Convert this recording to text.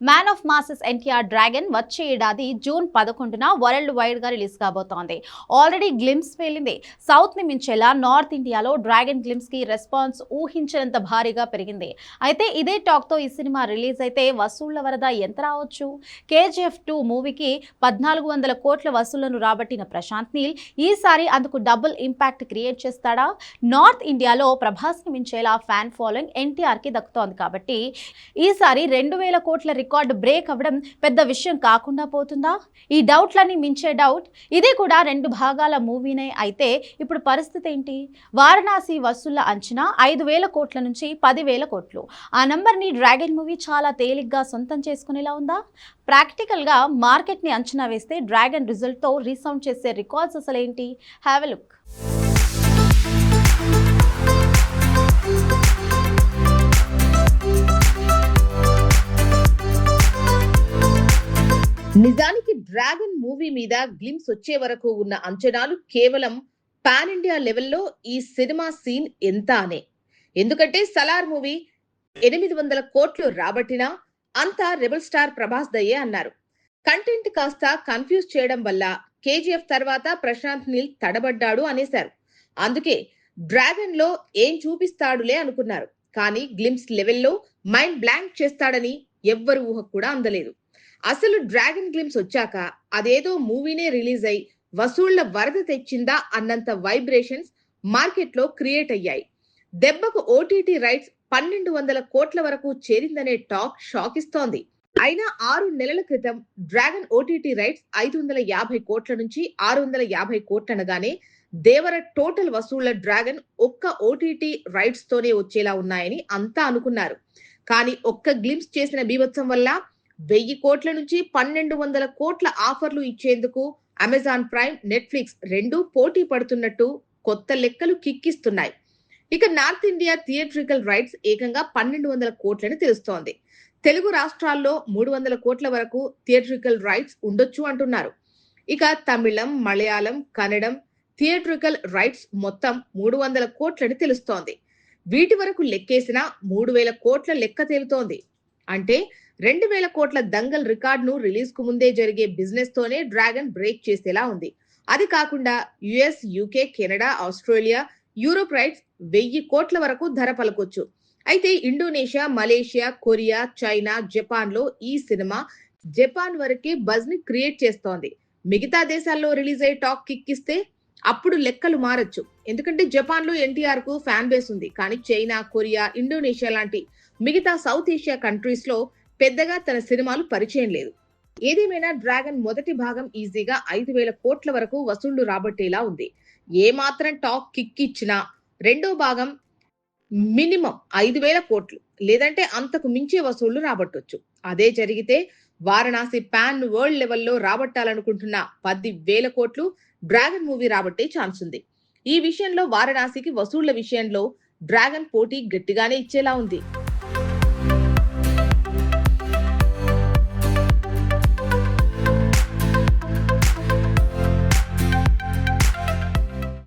Man of masses NTR Dragon వచ్చే ఏడాది June 11న వరల్డ్ వైడ్ గా రిలీజ్ కాబోతోంది. ఆల్రెడీ గ్లిమ్స్ పేలింది. సౌత్ ని మించేలా నార్త్ ఇండియాలో డ్రాగన్ గ్లిమ్స్ కి రెస్పాన్స్ ఊహించినంత భారీగా పెరిగింది. అయితే ఇదే టాక్ తో ఈ సినిమా రిలీజ్ అయితే వసూళ్ల వరద ఎంత రావచ్చు? కేజీఎఫ్ 2 మూవీకి 1400 కోట్ల వసూళ్లను రాబట్టిన ప్రశాంత్ నీల్ ఈసారి అందుకు డబుల్ ఇంపాక్ట్ క్రియేట్ చేస్తాడా? నార్త్ ఇండియాలో ప్రభాస్ ని మించేలా ఫ్యాన్ ఫాలోయింగ్ ఎన్టీఆర్ కి దక్కుతోంది కాబట్టి ఈసారి 2000 కోట్ల రికార్డు బ్రేక్ అవ్వడం పెద్ద విషయం కాకుండా పోతుందా? ఈ డౌట్లని మించే డౌట్ ఇది కూడా 2 భాగాల మూవీనే అయితే ఇప్పుడు పరిస్థితి ఏంటి? వారణాసి వసూళ్ల అంచనా 5000 కోట్ల నుంచి 10,000 కోట్లు. ఆ నంబర్ని డ్రాగన్ మూవీ చాలా తేలిగ్గా సొంతం చేసుకునేలా ఉందా? ప్రాక్టికల్గా మార్కెట్ని అంచనా వేస్తే డ్రాగన్ రిజల్ట్తో రీసౌండ్ చేసే రికార్డ్స్ అసలేంటి? Have a look. నిజానికి డ్రాగన్ మూవీ మీద గ్లిమ్స్ వచ్చే వరకు ఉన్న అంచనాలు కేవలం పాన్ ఇండియా లెవెల్లో ఈ సినిమా సీన్ ఎంత అనే. ఎందుకంటే సలార్ మూవీ 800 కోట్లు రాబట్టినా అంతా రెబల్ స్టార్ ప్రభాస్ దయ్యే అన్నారు. కంటెంట్ కాస్త కన్ఫ్యూజ్ చేయడం వల్ల కేజీఎఫ్ తర్వాత ప్రశాంత్ నీల్ తడబడ్డాడు అనేశారు. అందుకే డ్రాగన్ లో ఏం చూపిస్తాడులే అనుకున్నారు. కానీ గ్లిమ్స్ లెవెల్లో మైండ్ బ్లాంక్ చేస్తాడని ఎవ్వరు ఊహ కూడా అందలేదు. అసలు డ్రాగన్ గ్లిమ్స్ వచ్చాక అదేదో మూవీనే రిలీజ్ అయి వసూళ్ల వరద తెచ్చిందా అన్నంత వైబ్రేషన్స్ మార్కెట్ లో క్రియేట్ అయ్యాయి. దెబ్బకు ఓటీటీ రైట్స్ 1200 కోట్ల వరకు చేరిందనే టాక్ షాక్ ఇస్తోంది. అయినా 6 నెలల క్రితం డ్రాగన్ ఓటీటీ రైట్స్ 550 కోట్ల నుంచి 650 కోట్లనగానే దేవర టోటల్ వసూళ్ల డ్రాగన్ ఒక్క ఓటీటీ రైట్స్ తోనే వచ్చేలా ఉన్నాయని అంతా అనుకున్నారు. కానీ ఒక్క గ్లిమ్స్ చేసిన బీభత్సం వల్ల 1000 కోట్ల నుంచి 1200 కోట్ల ఆఫర్లు ఇచ్చేందుకు అమెజాన్ ప్రైమ్, నెట్ఫ్లిక్స్ రెండూ పోటీ పడుతున్నట్టు కొత్త లెక్కలు కిక్కిస్తున్నాయి. ఇక నార్త్ ఇండియా థియేట్రికల్ రైట్స్ ఏకంగా 1200 కోట్లని తెలుస్తోంది. తెలుగు రాష్ట్రాల్లో 300 కోట్ల వరకు థియేట్రికల్ రైట్స్ ఉండొచ్చు అంటున్నారు. ఇక తమిళం, మలయాళం, కన్నడం థియేట్రికల్ రైట్స్ మొత్తం 300 కోట్లని తెలుస్తోంది. వీటి వరకు లెక్కేసిన 3000 కోట్ల లెక్క తేలుతోంది. అంటే 2000 కోట్ల దంగల్ రికార్డును రిలీజ్ కు ముందే జరిగే బిజినెస్ తోనే డ్రాగన్ బ్రేక్ చేసేలా ఉంది. అది కాకుండా US, UK, Canada, Australia, Europe rights 1000 కోట్ల వరకు ధర పలకొచ్చు. అయితే Indonesia, Malaysia, Korea, China, Japan లో ఈ సినిమా జపాన్ వరకే బజ్ ని క్రియేట్ చేస్తోంది. మిగతా దేశాల్లో రిలీజ్ అయ్యే టాక్ కిక్కిస్తే అప్పుడు లెక్కలు మారచ్చు. ఎందుకంటే జపాన్ లో ఎన్టీఆర్ కు ఫ్యాన్ బేస్ ఉంది. కానీ చైనా, కొరియా, ఇండోనేషియా లాంటి మిగతా సౌత్ ఏషియా కంట్రీస్ లో పెద్దగా తన సినిమాలు పరిచయం లేదు. ఏదేమైనా డ్రాగన్ మొదటి భాగం ఈజీగా 5000 కోట్ల వరకు వసూళ్లు రాబట్టేలా ఉంది. ఏ మాత్రం టాక్ కిక్కిచ్చినా రెండో భాగం మినిమం 5000 కోట్లు లేదంటే అంతకు మించే వసూళ్లు రాబట్టొచ్చు. అదే జరిగితే వారణాసి పాన్ వరల్డ్ లెవెల్లో రాబట్టాలనుకుంటున్న 10,000 కోట్లు డ్రాగన్ మూవీ రాబట్టే ఛాన్స్ ఉంది. ఈ విషయంలో వారణాసికి వసూళ్ల విషయంలో డ్రాగన్ పోటీ గట్టిగానే ఇచ్చేలా ఉంది.